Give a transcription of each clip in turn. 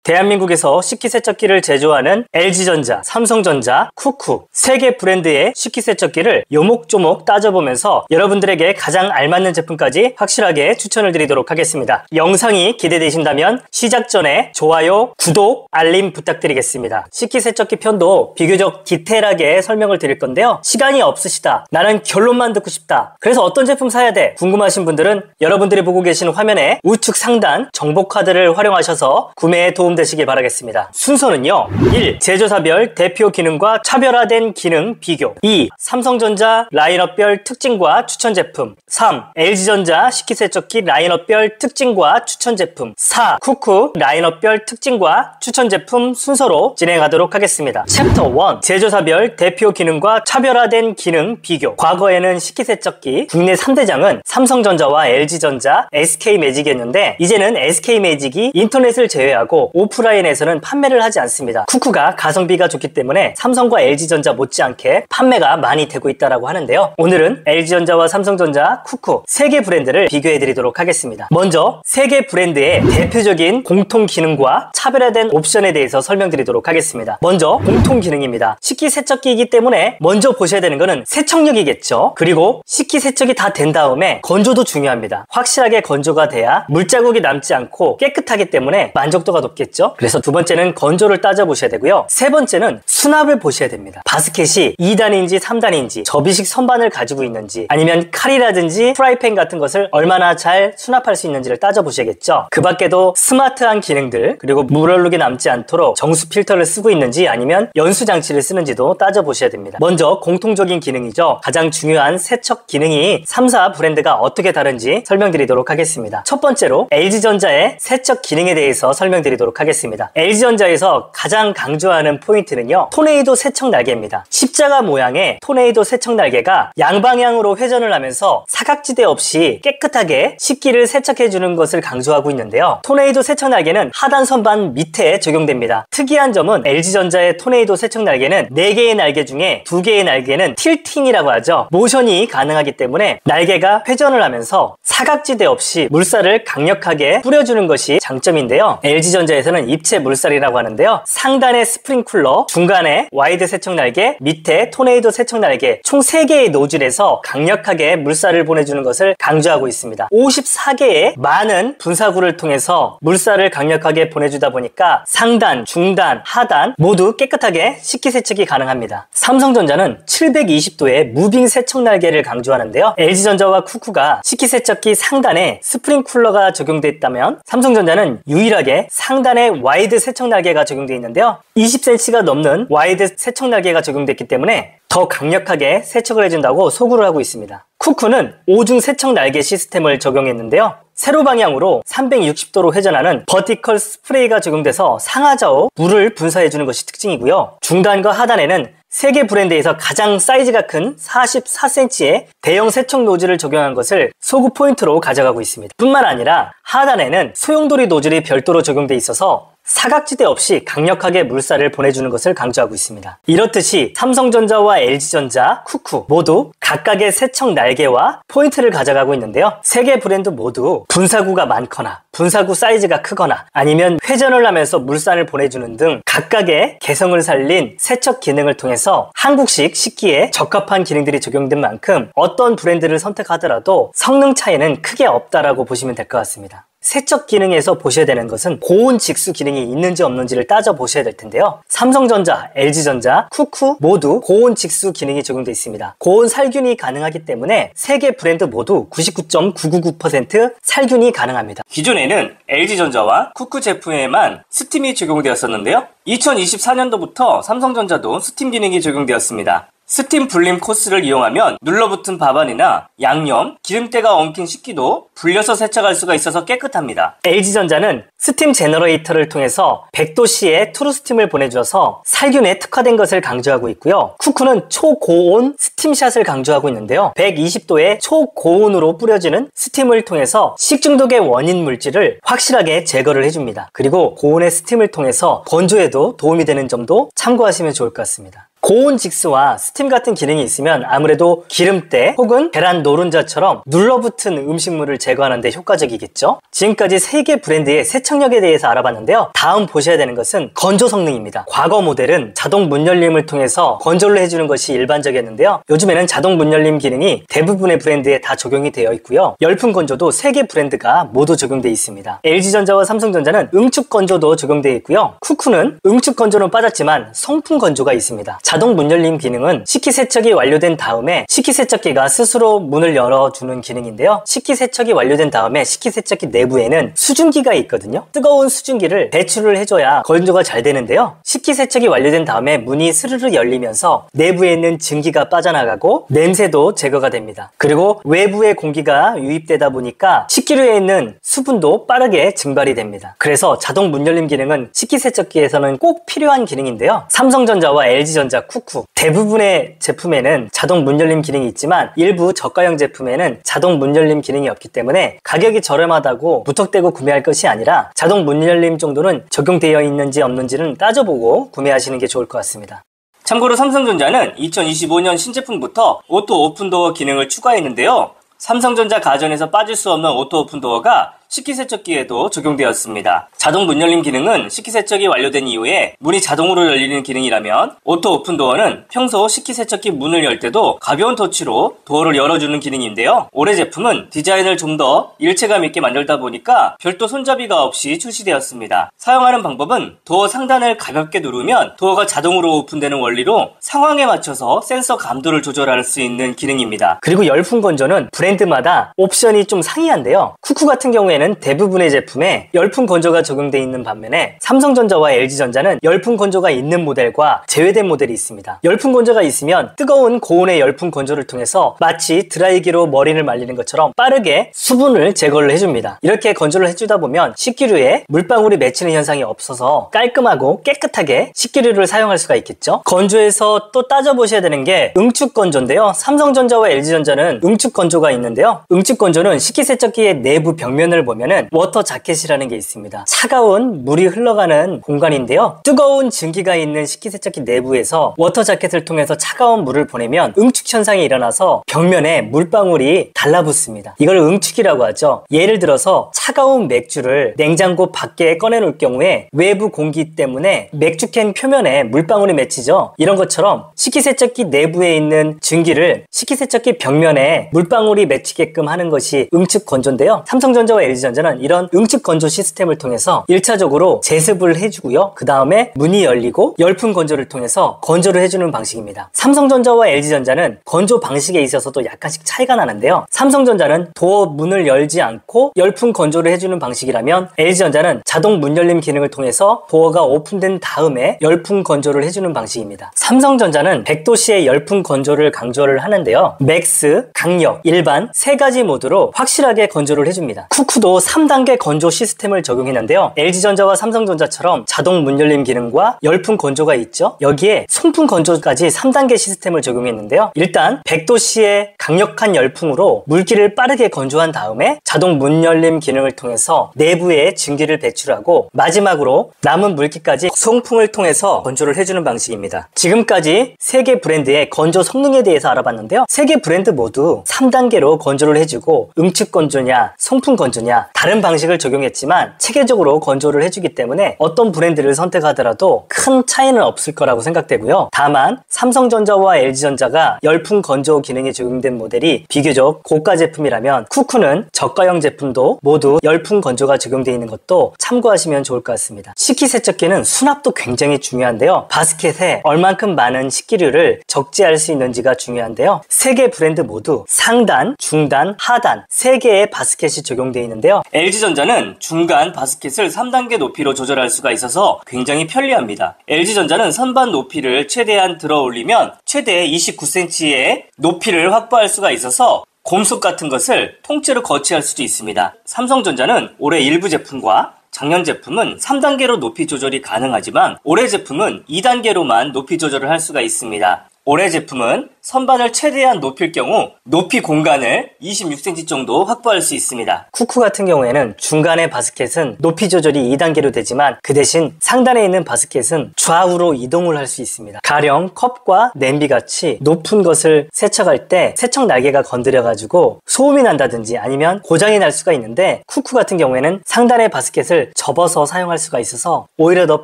대한민국에서 식기세척기를 제조하는 LG전자, 삼성전자, 쿠쿠 3개 브랜드의 식기세척기를 요목조목 따져보면서 여러분들에게 가장 알맞는 제품까지 확실하게 추천을 드리도록 하겠습니다. 영상이 기대되신다면 시작 전에 좋아요, 구독, 알림 부탁드리겠습니다. 식기세척기 편도 비교적 디테일하게 설명을 드릴 건데요. 시간이 없으시다, 나는 결론만 듣고 싶다, 그래서 어떤 제품 사야 돼? 궁금하신 분들은 여러분들이 보고 계시는 화면에 우측 상단 정보카드를 활용하셔서 구매에 도움되시길 바라겠습니다. 순서는요: 1. 제조사별 대표 기능과 차별화된 기능 비교. 2. 삼성전자 라인업별 특징과 추천 제품. 3. LG전자 식기세척기 라인업별 특징과 추천 제품. 4. 쿠쿠 라인업별 특징과 추천 제품 순서로 진행하도록 하겠습니다. 챕터 1. 제조사별 대표 기능과 차별화된 기능 비교. 과거에는 식기세척기 국내 3대장은 삼성전자와 LG전자, SK매직이었는데 이제는 SK매직이 인터넷을 제외하고 오프라인에서는 판매를 하지 않습니다. 쿠쿠가 가성비가 좋기 때문에 삼성과 LG전자 못지않게 판매가 많이 되고 있다고 하는데요. 오늘은 LG전자와 삼성전자, 쿠쿠 3개 브랜드를 비교해 드리도록 하겠습니다. 먼저 3개 브랜드의 대표적인 공통 기능과 차별화된 옵션에 대해서 설명드리도록 하겠습니다. 먼저 공통 기능입니다. 식기세척기이기 때문에 먼저 보셔야 되는 것은 세척력이겠죠. 그리고 식기세척이 다 된 다음에 건조도 중요합니다. 확실하게 건조가 돼야 물자국이 남지 않고 깨끗하기 때문에 만족도가 높겠죠. 그래서 두 번째는 건조를 따져보셔야 되고요. 세 번째는 수납을 보셔야 됩니다. 바스켓이 2단인지 3단인지, 접이식 선반을 가지고 있는지, 아니면 칼이라든지 프라이팬 같은 것을 얼마나 잘 수납할 수 있는지를 따져보셔야겠죠. 그 밖에도 스마트한 기능들, 그리고 물 얼룩이 남지 않도록 정수 필터를 쓰고 있는지 아니면 연수 장치를 쓰는지도 따져보셔야 됩니다. 먼저 공통적인 기능이죠. 가장 중요한 세척 기능이 3사 브랜드가 어떻게 다른지 설명드리도록 하겠습니다. 첫 번째로 LG전자의 세척 기능에 대해서 설명드리도록 하겠습니다. LG전자에서 가장 강조하는 포인트는요, 토네이도 세척 날개입니다. 십자가 모양의 토네이도 세척 날개가 양방향으로 회전을 하면서 사각지대 없이 깨끗하게 식기를 세척해주는 것을 강조하고 있는데요. 토네이도 세척 날개는 하단 선반 밑에 적용됩니다. 특이한 점은 LG전자의 토네이도 세척 날개는 4개의 날개 중에 2개의 날개는 틸팅이라고 하죠. 모션이 가능하기 때문에 날개가 회전을 하면서 사각지대 없이 물살을 강력하게 뿌려주는 것이 장점인데요. LG전자에서는 입체 물살이라고 하는데요. 상단에 스프링쿨러, 중간에 와이드 세척 날개, 밑에 토네이도 세척 날개, 총 3개의 노즐에서 강력하게 물살을 보내주는 것을 강조하고 있습니다. 54개의 많은 분사구를 통해서 물살을 강력하게 보내주다 보니까 상단, 중단, 하단 모두 깨끗하게 식기세척이 가능합니다. 삼성전자는 720도의 무빙 세척 날개를 강조하는데요. LG전자와 쿠쿠가 식기세척기 상단에 스프링쿨러가 적용되어 있다면 삼성전자는 유일하게 상단에 와이드 세척 날개가 적용되어 있는데요. 20cm가 넘는 와이드 세척 날개가 적용됐기 때문에 더 강력하게 세척을 해준다고 소구를 하고 있습니다. 쿠쿠는 5중 세척 날개 시스템을 적용했는데요. 세로 방향으로 360도로 회전하는 버티컬 스프레이가 적용돼서 상하좌우 물을 분사해주는 것이 특징이고요. 중단과 하단에는 3개 브랜드에서 가장 사이즈가 큰 44cm의 대형 세척 노즐을 적용한 것을 소구 포인트로 가져가고 있습니다. 뿐만 아니라 하단에는 소용돌이 노즐이 별도로 적용돼 있어서 사각지대 없이 강력하게 물살을 보내주는 것을 강조하고 있습니다. 이렇듯이 삼성전자와 LG전자, 쿠쿠 모두 각각의 세척 날개와 포인트를 가져가고 있는데요. 3개 브랜드 모두 분사구가 많거나 분사구 사이즈가 크거나 아니면 회전을 하면서 물살을 보내주는 등 각각의 개성을 살린 세척 기능을 통해서 한국식 식기에 적합한 기능들이 적용된 만큼 어떤 브랜드를 선택하더라도 성능 차이는 크게 없다라고 보시면 될 것 같습니다. 세척 기능에서 보셔야 되는 것은 고온 직수 기능이 있는지 없는지를 따져보셔야 될 텐데요. 삼성전자, LG전자, 쿠쿠 모두 고온 직수 기능이 적용되어 있습니다. 고온 살균이 가능하기 때문에 3개 브랜드 모두 99.999% 살균이 가능합니다. 기존에는 LG전자와 쿠쿠 제품에만 스팀이 적용되었었는데요. 2024년도부터 삼성전자도 스팀 기능이 적용되었습니다. 스팀 불림 코스를 이용하면 눌러붙은 밥안이나 양념, 기름때가 엉킨 식기도 불려서 세척할 수가 있어서 깨끗합니다. LG전자는 스팀 제너레이터를 통해서 100도씨의 트루스팀을 보내주어서 살균에 특화된 것을 강조하고 있고요. 쿠쿠는 초고온 스팀샷을 강조하고 있는데요. 120도의 초고온으로 뿌려지는 스팀을 통해서 식중독의 원인 물질을 확실하게 제거를 해줍니다. 그리고 고온의 스팀을 통해서 건조에도 도움이 되는 점도 참고하시면 좋을 것 같습니다. 고온 직수와 스팀 같은 기능이 있으면 아무래도 기름때 혹은 계란 노른자처럼 눌러붙은 음식물을 제거하는 데 효과적이겠죠. 지금까지 3개 브랜드의 세척력에 대해서 알아봤는데요. 다음 보셔야 되는 것은 건조 성능입니다. 과거 모델은 자동 문 열림을 통해서 건조를 해주는 것이 일반적이었는데요. 요즘에는 자동 문 열림 기능이 대부분의 브랜드에 다 적용이 되어 있고요. 열풍 건조도 3개 브랜드가 모두 적용되어 있습니다. LG전자와 삼성전자는 응축 건조도 적용되어 있고요. 쿠쿠는 응축 건조는 빠졌지만 송풍 건조가 있습니다. 자동 문 열림 기능은 식기세척이 완료된 다음에 식기세척기가 스스로 문을 열어주는 기능인데요. 식기세척이 완료된 다음에 식기세척기 내부에는 수증기가 있거든요. 뜨거운 수증기를 배출을 해줘야 건조가 잘 되는데요. 식기세척이 완료된 다음에 문이 스르르 열리면서 내부에 있는 증기가 빠져나가고 냄새도 제거가 됩니다. 그리고 외부에 공기가 유입되다 보니까 식기류에 있는 수분도 빠르게 증발이 됩니다. 그래서 자동 문 열림 기능은 식기세척기에서는 꼭 필요한 기능인데요. 삼성전자와 LG전자, 쿠쿠 대부분의 제품에는 자동 문 열림 기능이 있지만 일부 저가형 제품에는 자동 문 열림 기능이 없기 때문에 가격이 저렴하다고 무턱대고 구매할 것이 아니라 자동 문 열림 정도는 적용되어 있는지 없는지는 따져보고 구매하시는 게 좋을 것 같습니다. 참고로 삼성전자는 2025년 신제품부터 오토 오픈도어 기능을 추가했는데요. 삼성전자 가전에서 빠질 수 없는 오토 오픈도어가 식기세척기에도 적용되었습니다. 자동 문 열림 기능은 식기세척이 완료된 이후에 문이 자동으로 열리는 기능이라면 오토 오픈도어는 평소 식기세척기 문을 열 때도 가벼운 터치로 도어를 열어주는 기능인데요. 올해 제품은 디자인을 좀 더 일체감 있게 만들다 보니까 별도 손잡이가 없이 출시되었습니다. 사용하는 방법은 도어 상단을 가볍게 누르면 도어가 자동으로 오픈되는 원리로 상황에 맞춰서 센서 감도를 조절할 수 있는 기능입니다. 그리고 열풍 건조는 브랜드마다 옵션이 좀 상이한데요. 쿠쿠 같은 경우에는 대부분의 제품에 열풍 건조가 적용되어 있는 반면에 삼성전자와 LG전자는 열풍 건조가 있는 모델과 제외된 모델이 있습니다. 열풍 건조가 있으면 뜨거운 고온의 열풍 건조를 통해서 마치 드라이기로 머리를 말리는 것처럼 빠르게 수분을 제거를 해줍니다. 이렇게 건조를 해주다 보면 식기류에 물방울이 맺히는 현상이 없어서 깔끔하고 깨끗하게 식기류를 사용할 수가 있겠죠. 건조에서 또 따져보셔야 되는 게 응축 건조인데요. 삼성전자와 LG전자는 응축 건조가 있는데요. 응축 건조는 식기세척기의 내부 벽면을 보면은 워터 자켓이라는 게 있습니다. 차가운 물이 흘러가는 공간인데요. 뜨거운 증기가 있는 식기세척기 내부에서 워터 자켓을 통해서 차가운 물을 보내면 응축 현상이 일어나서 벽면에 물방울이 달라붙습니다. 이걸 응축이라고 하죠. 예를 들어서 차가운 맥주를 냉장고 밖에 꺼내놓을 경우에 외부 공기 때문에 맥주캔 표면에 물방울이 맺히죠. 이런 것처럼 식기세척기 내부에 있는 증기를 식기세척기 벽면에 물방울이 맺히게끔 하는 것이 응축 건조인데요. 삼성전자와 LG전자는 이런 응축 건조 시스템을 통해서 1차적으로 제습을 해주고요. 그 다음에 문이 열리고 열풍 건조를 통해서 건조를 해주는 방식입니다. 삼성전자와 LG전자는 건조 방식에 있어서도 약간씩 차이가 나는데요. 삼성전자는 도어 문을 열지 않고 열풍 건조를 해주는 방식이라면 LG전자는 자동 문 열림 기능을 통해서 도어가 오픈된 다음에 열풍 건조를 해주는 방식입니다. 삼성전자는 100도씨의 열풍 건조를 강조를 하는데요. 맥스, 강력, 일반 3가지 모드로 확실하게 건조를 해줍니다. 쿠쿠도 3단계 건조 시스템을 적용했는데요. LG전자와 삼성전자처럼 자동 문 열림 기능과 열풍 건조가 있죠. 여기에 송풍 건조까지 3단계 시스템을 적용했는데요. 일단 100도씨의 강력한 열풍으로 물기를 빠르게 건조한 다음에 자동 문 열림 기능을 통해서 내부에 증기를 배출하고 마지막으로 남은 물기까지 송풍을 통해서 건조를 해주는 방식입니다. 지금까지 3개 브랜드의 건조 성능에 대해서 알아봤는데요. 3개 브랜드 모두 3단계로 건조를 해주고 응축 건조냐 송풍 건조냐 다른 방식을 적용했지만 체계적으로 건조를 해주기 때문에 어떤 브랜드를 선택하더라도 큰 차이는 없을 거라고 생각되고요. 다만 삼성전자와 LG전자가 열풍 건조 기능이 적용된 모델이 비교적 고가 제품이라면 쿠쿠는 저가형 제품도 모두 열풍 건조가 적용되어 있는 것도 참고하시면 좋을 것 같습니다. 식기세척기는 수납도 굉장히 중요한데요. 바스켓에 얼만큼 많은 식기류를 적재할 수 있는지가 중요한데요. 3개 브랜드 모두 상단, 중단, 하단 3개의 바스켓이 적용되어 있는데요. LG전자는 중간 바스켓을 3단계 높이로 조절할 수가 있어서 굉장히 편리합니다. LG전자는 선반 높이를 최대한 들어 올리면 최대 29cm의 높이를 확보할 수가 있어서 곰속 같은 것을 통째로 거치할 수도 있습니다. 삼성전자는 올해 일부 제품과 작년 제품은 3단계로 높이 조절이 가능하지만 올해 제품은 2단계로만 높이 조절을 할 수가 있습니다. 올해 제품은 선반을 최대한 높일 경우 높이 공간을 26cm 정도 확보할 수 있습니다. 쿠쿠 같은 경우에는 중간의 바스켓은 높이 조절이 2단계로 되지만 그 대신 상단에 있는 바스켓은 좌우로 이동을 할 수 있습니다. 가령 컵과 냄비 같이 높은 것을 세척할 때 세척 날개가 건드려가지고 소음이 난다든지 아니면 고장이 날 수가 있는데, 쿠쿠 같은 경우에는 상단의 바스켓을 접어서 사용할 수가 있어서 오히려 더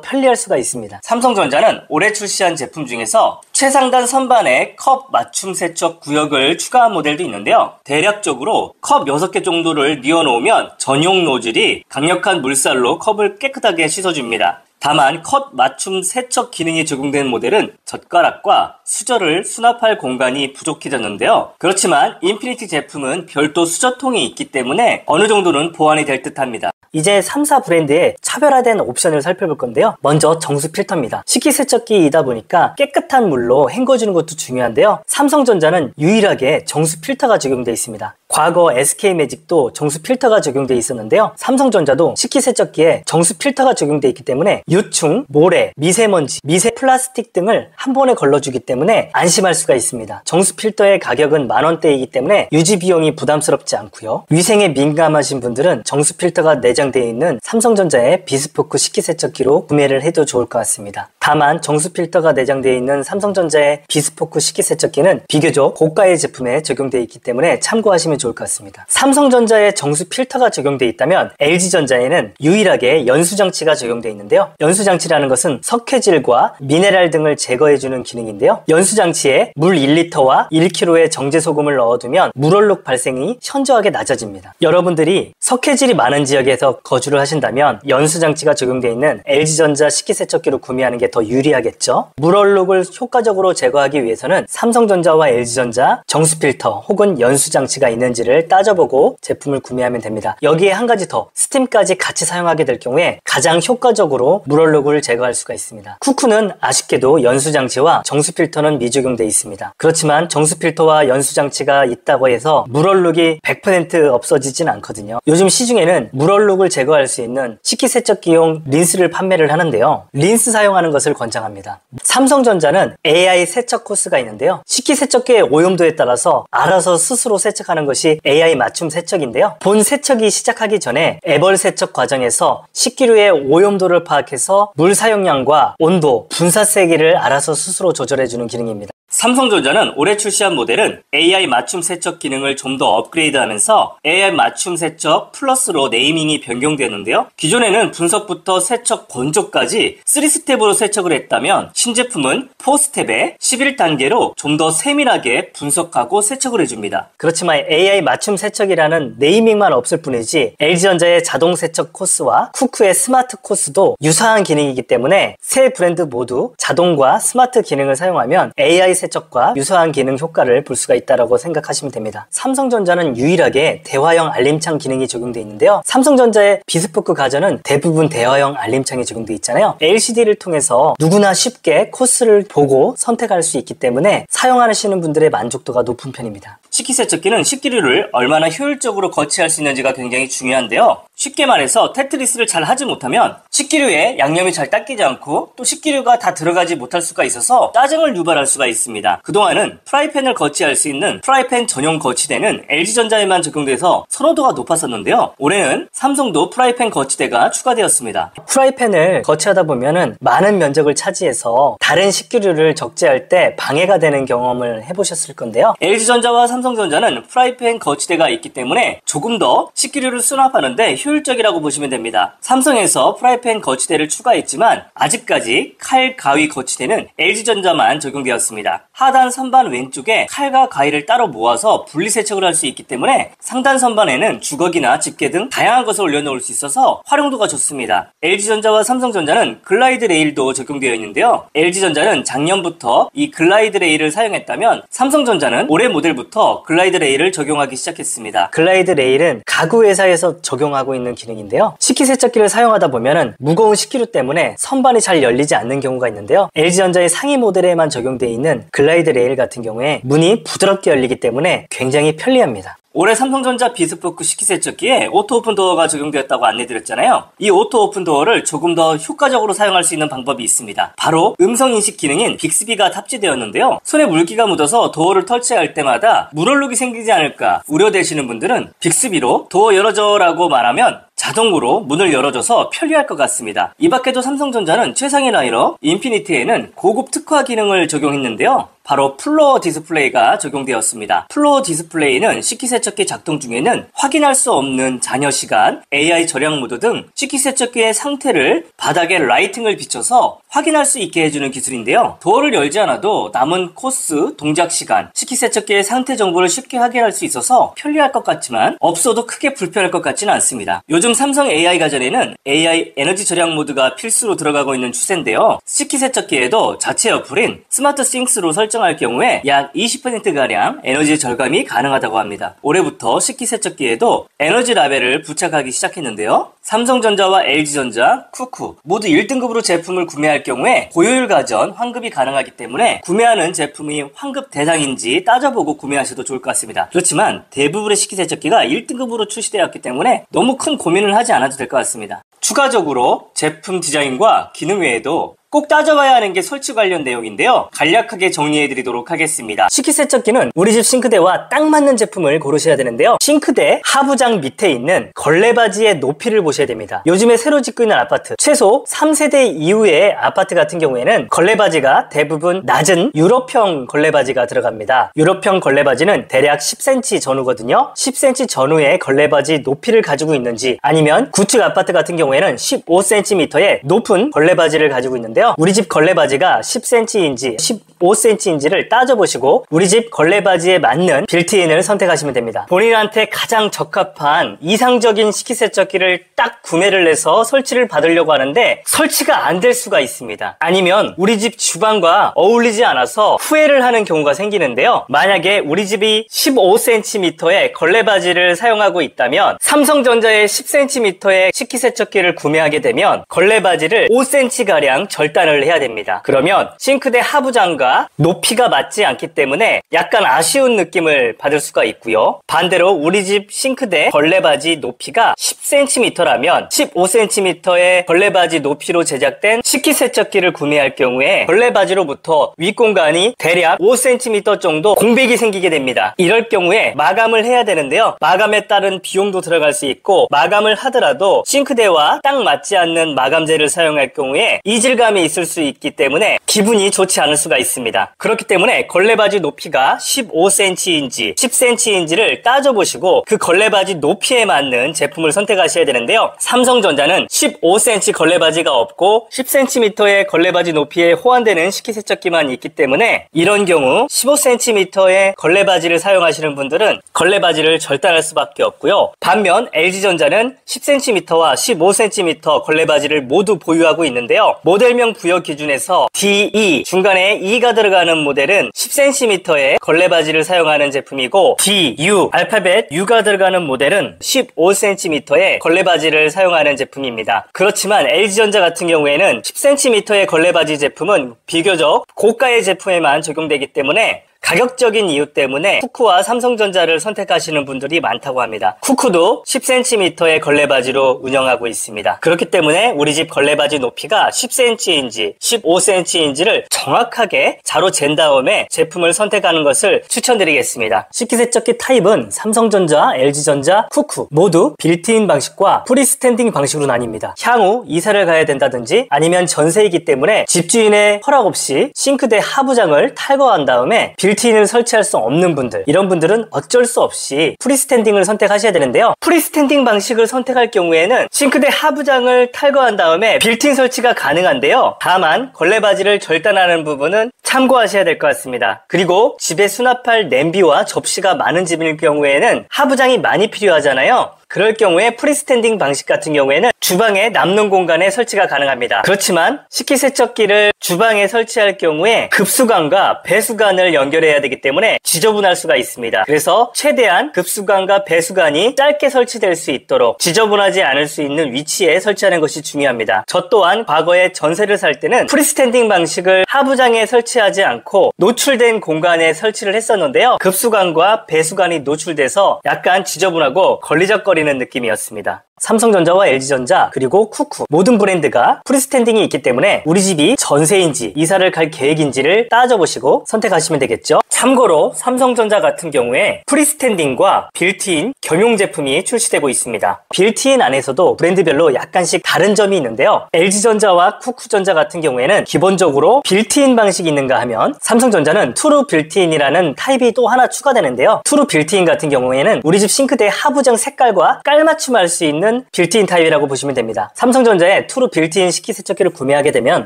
편리할 수가 있습니다. 삼성전자는 올해 출시한 제품 중에서 최상단 선반에 컵 맞춤 세척 구역을 추가한 모델도 있는데요. 대략적으로 컵 6개 정도를 뉘어놓으면 전용 노즐이 강력한 물살로 컵을 깨끗하게 씻어줍니다. 다만 컵 맞춤 세척 기능이 적용된 모델은 젓가락과 수저를 수납할 공간이 부족해졌는데요. 그렇지만 인피니티 제품은 별도 수저통이 있기 때문에 어느 정도는 보완이 될 듯합니다. 이제 3사 브랜드의 차별화된 옵션을 살펴볼 건데요. 먼저 정수 필터입니다. 식기세척기이다 보니까 깨끗한 물로 헹궈주는 것도 중요한데요. 삼성전자는 유일하게 정수 필터가 적용되어 있습니다. 과거 SK매직도 정수 필터가 적용되어 있었는데요. 삼성전자도 식기세척기에 정수 필터가 적용되어 있기 때문에 유충, 모래, 미세먼지, 미세 플라스틱 등을 한 번에 걸러주기 때문에 안심할 수가 있습니다. 정수 필터의 가격은 만원대이기 때문에 유지 비용이 부담스럽지 않고요. 위생에 민감하신 분들은 정수 필터가 내장되어 있는 삼성전자의 비스포크 식기세척기로 구매를 해도 좋을 것 같습니다. 다만 정수 필터가 내장되어 있는 삼성전자의 비스포크 식기세척기는 비교적 고가의 제품에 적용되어 있기 때문에 참고하시면 좋을 것 같습니다. 삼성전자에 정수 필터가 적용되어 있다면 LG전자에는 유일하게 연수장치가 적용되어 있는데요. 연수장치라는 것은 석회질과 미네랄 등을 제거해주는 기능인데요. 연수장치에 물 1리터와 1kg의 정제소금을 넣어두면 물얼룩 발생이 현저하게 낮아집니다. 여러분들이 석회질이 많은 지역에서 거주를 하신다면 연수장치가 적용되어 있는 LG전자 식기세척기로 구매하는 게 더 유리하겠죠. 물얼룩을 효과적으로 제거하기 위해서는 삼성전자와 LG전자 정수필터 혹은 연수장치가 있는지를 따져보고 제품을 구매하면 됩니다. 여기에 한 가지 더, 스팀까지 같이 사용하게 될 경우에 가장 효과적으로 물얼룩을 제거할 수가 있습니다. 쿠쿠는 아쉽게도 연수장치와 정수필터는 미적용되어 있습니다. 그렇지만 정수필터와 연수장치가 있다고 해서 물얼룩이 100% 없어지진 않거든요. 요즘 시중에는 물얼룩을 제거할 수 있는 식기세척기용 린스를 판매를 하는데요. 린스 사용하는 것을 권장합니다. 삼성전자는 AI 세척 코스가 있는데요. 식기세척기의 오염도에 따라서 알아서 스스로 세척하는 것이 AI 맞춤 세척인데요. 본 세척이 시작하기 전에 애벌 세척 과정에서 식기류의 오염도를 파악해서 물 사용량과 온도, 분사 세기를 알아서 스스로 조절해주는 기능입니다. 삼성전자는 올해 출시한 모델은 AI 맞춤 세척 기능을 좀 더 업그레이드하면서 AI 맞춤 세척 플러스로 네이밍이 변경되었는데요. 기존에는 분석부터 세척 건조까지 3스텝으로 세척을 했다면 신제품은 4스텝에 11단계로 좀 더 세밀하게 분석하고 세척을 해줍니다. 그렇지만 AI 맞춤 세척이라는 네이밍만 없을 뿐이지 LG전자의 자동 세척 코스와 쿠쿠의 스마트 코스도 유사한 기능이기 때문에 세 브랜드 모두 자동과 스마트 기능을 사용하면 AI 세척과 유사한 기능 효과를 볼 수가 있다고 생각하시면 됩니다. 삼성전자는 유일하게 대화형 알림창 기능이 적용되어 있는데요. 삼성전자의 비스포크 가전은 대부분 대화형 알림창이 적용되어 있잖아요. LCD를 통해서 누구나 쉽게 코스를 보고 선택할 수 있기 때문에 사용하시는 분들의 만족도가 높은 편입니다. 식기세척기는 식기류를 얼마나 효율적으로 거치할 수 있는지가 굉장히 중요한데요. 쉽게 말해서 테트리스를 잘 하지 못하면 식기류에 양념이 잘 닦이지 않고 또 식기류가 다 들어가지 못할 수가 있어서 짜증을 유발할 수가 있습니다. 그동안은 프라이팬을 거치할 수 있는 프라이팬 전용 거치대는 LG전자에만 적용돼서 선호도가 높았었는데요. 올해는 삼성도 프라이팬 거치대가 추가되었습니다. 프라이팬을 거치하다 보면은 많은 면적을 차지해서 다른 식기류를 적재할 때 방해가 되는 경험을 해보셨을 건데요. LG전자와 삼성전자는 프라이팬 거치대가 있기 때문에 조금 더 식기류를 수납하는데 효율적이라고 보시면 됩니다. 삼성에서 프라이팬 거치대를 추가했지만 아직까지 칼, 가위 거치대는 LG전자만 적용되었습니다. 하단 선반 왼쪽에 칼과 가위를 따로 모아서 분리세척을 할 수 있기 때문에 상단 선반에는 주걱이나 집게 등 다양한 것을 올려놓을 수 있어서 활용도가 좋습니다. LG전자와 삼성전자는 글라이드 레일도 적용되어 있는데요. LG전자는 작년부터 이 글라이드 레일을 사용했다면 삼성전자는 올해 모델부터 글라이드 레일을 적용하기 시작했습니다. 글라이드 레일은 가구 회사에서 적용하고 있는 기능인데요. 식기세척기를 사용하다 보면은 무거운 식기류 때문에 선반이 잘 열리지 않는 경우가 있는데요. LG전자의 상위 모델에만 적용되어 있는 글라이드 레일 같은 경우에 문이 부드럽게 열리기 때문에 굉장히 편리합니다. 올해 삼성전자 비스포크 식기세척기에 오토 오픈 도어가 적용되었다고 안내드렸잖아요. 이 오토 오픈 도어를 조금 더 효과적으로 사용할 수 있는 방법이 있습니다. 바로 음성인식 기능인 빅스비가 탑재되었는데요. 손에 물기가 묻어서 도어를 터치할 때마다 물얼룩이 생기지 않을까 우려되시는 분들은 빅스비로 도어 열어줘 라고 말하면 자동으로 문을 열어줘서 편리할 것 같습니다. 이 밖에도 삼성전자는 최상위 라인업 인피니티에는 고급 특화 기능을 적용했는데요. 바로 플로어 디스플레이가 적용되었습니다. 플로어 디스플레이는 식기세척기 작동 중에는 확인할 수 없는 잔여 시간, AI 절약 모드 등 식기세척기의 상태를 바닥에 라이팅을 비춰서 확인할 수 있게 해주는 기술인데요. 도어를 열지 않아도 남은 코스, 동작 시간, 식기세척기의 상태 정보를 쉽게 확인할 수 있어서 편리할 것 같지만 없어도 크게 불편할 것 같지는 않습니다. 요즘 삼성 AI 가전에는 AI 에너지 절약 모드가 필수로 들어가고 있는 추세인데요. 식기세척기에도 자체 어플인 스마트 싱크로 설정할 경우에 약 20%가량 에너지 절감이 가능하다고 합니다. 올해부터 식기세척기에도 에너지 라벨을 부착하기 시작했는데요. 삼성전자와 LG전자, 쿠쿠 모두 1등급으로 제품을 구매할 경우에 고효율 가전 환급이 가능하기 때문에 구매하는 제품이 환급 대상인지 따져보고 구매하셔도 좋을 것 같습니다. 그렇지만 대부분의 식기세척기가 1등급으로 출시되었기 때문에 너무 큰 고민을 하지 않아도 될 것 같습니다. 추가적으로 제품 디자인과 기능 외에도 꼭 따져봐야 하는 게 설치 관련 내용인데요. 간략하게 정리해드리도록 하겠습니다. 식기세척기는 우리 집 싱크대와 딱 맞는 제품을 고르셔야 되는데요. 싱크대 하부장 밑에 있는 걸레바지의 높이를 보셔야 됩니다. 요즘에 새로 짓고 있는 아파트, 최소 3세대 이후의 아파트 같은 경우에는 걸레바지가 대부분 낮은 유럽형 걸레바지가 들어갑니다. 유럽형 걸레바지는 대략 10cm 전후거든요. 10cm 전후의 걸레바지 높이를 가지고 있는지 아니면 구축 아파트 같은 경우에는 15cm의 높은 걸레바지를 가지고 있는데 우리 집 걸레바지가 10cm인지 15cm인지를 따져보시고 우리 집 걸레바지에 맞는 빌트인을 선택하시면 됩니다. 본인한테 가장 적합한 이상적인 식기세척기를 딱 구매를 해서 설치를 받으려고 하는데 설치가 안 될 수가 있습니다. 아니면 우리 집 주방과 어울리지 않아서 후회를 하는 경우가 생기는데요. 만약에 우리 집이 15cm의 걸레바지를 사용하고 있다면 삼성전자의 10cm의 식기세척기를 구매하게 되면 걸레바지를 5cm가량 절단을 해야 됩니다. 그러면 싱크대 하부장과 높이가 맞지 않기 때문에 약간 아쉬운 느낌을 받을 수가 있고요. 반대로 우리 집 싱크대 걸레바지 높이가 10cm라면 15cm의 걸레바지 높이로 제작된 식기세척기를 구매할 경우에 걸레바지로부터 윗공간이 대략 5cm 정도 공백이 생기게 됩니다. 이럴 경우에 마감을 해야 되는데요. 마감에 따른 비용도 들어갈 수 있고 마감을 하더라도 싱크대와 딱 맞지 않는 마감재를 사용할 경우에 이질감이 있을 수 있기 때문에 기분이 좋지 않을 수가 있습니다. 그렇기 때문에 걸레바지 높이가 15cm인지 10cm인지를 따져보시고 그 걸레바지 높이에 맞는 제품을 선택하셔야 되는데요. 삼성전자는 15cm 걸레바지가 없고 10cm의 걸레바지 높이에 호환되는 식기세척기만 있기 때문에 이런 경우 15cm의 걸레바지를 사용하시는 분들은 걸레바지를 절단할 수밖에 없고요. 반면 LG전자는 10cm와 15cm 걸레바지를 모두 보유하고 있는데요. 모델명 부여 기준에서 DE 중간에 E가 들어가는 모델은 10cm의 걸레바지를 사용하는 제품이고 DU 알파벳 U가 들어가는 모델은 15cm의 걸레바지를 사용하는 제품입니다. 그렇지만 LG전자 같은 경우에는 10cm의 걸레바지 제품은 비교적 고가의 제품에만 적용되기 때문에 가격적인 이유 때문에 쿠쿠와 삼성전자를 선택하시는 분들이 많다고 합니다. 쿠쿠도 10cm의 걸레바지로 운영하고 있습니다. 그렇기 때문에 우리 집 걸레바지 높이가 10cm인지 15cm인지를 정확하게 자로 잰 다음에 제품을 선택하는 것을 추천드리겠습니다. 식기세척기 타입은 삼성전자, LG전자, 쿠쿠 모두 빌트인 방식과 프리스탠딩 방식으로 나뉩니다. 향후 이사를 가야 된다든지 아니면 전세이기 때문에 집주인의 허락 없이 싱크대 하부장을 탈거한 다음에 빌트인을 설치할 수 없는 분들, 이런 분들은 어쩔 수 없이 프리스탠딩을 선택하셔야 되는데요. 프리스탠딩 방식을 선택할 경우에는 싱크대 하부장을 탈거한 다음에 빌트인 설치가 가능한데요. 다만 걸레바지를 절단하는 부분은 참고하셔야 될 것 같습니다. 그리고 집에 수납할 냄비와 접시가 많은 집일 경우에는 하부장이 많이 필요하잖아요. 그럴 경우에 프리스탠딩 방식 같은 경우에는 주방에 남는 공간에 설치가 가능합니다. 그렇지만 식기세척기를 주방에 설치할 경우에 급수관과 배수관을 연결해야 되기 때문에 지저분할 수가 있습니다. 그래서 최대한 급수관과 배수관이 짧게 설치될 수 있도록 지저분하지 않을 수 있는 위치에 설치하는 것이 중요합니다. 저 또한 과거에 전세를 살 때는 프리스탠딩 방식을 하부장에 설치하지 않고 노출된 공간에 설치를 했었는데요. 급수관과 배수관이 노출돼서 약간 지저분하고 걸리적거리는 느낌이었습니다. 삼성전자와 LG전자 그리고 쿠쿠 모든 브랜드가 프리스탠딩이 있기 때문에 우리 집이 전세인지 이사를 갈 계획인지를 따져보시고 선택하시면 되겠죠. 참고로 삼성전자 같은 경우에 프리스탠딩과 빌트인 겸용 제품이 출시되고 있습니다. 빌트인 안에서도 브랜드별로 약간씩 다른 점이 있는데요. LG전자와 쿠쿠전자 같은 경우에는 기본적으로 빌트인 방식이 있는가 하면 삼성전자는 투루 빌트인이라는 타입이 또 하나 추가되는데요. 투루 빌트인 같은 경우에는 우리 집 싱크대 하부장 색깔과 깔맞춤할 수 있는 빌트인 타입이라고 보시면 됩니다. 삼성전자의 투루 빌트인 식기세척기를 구매하게 되면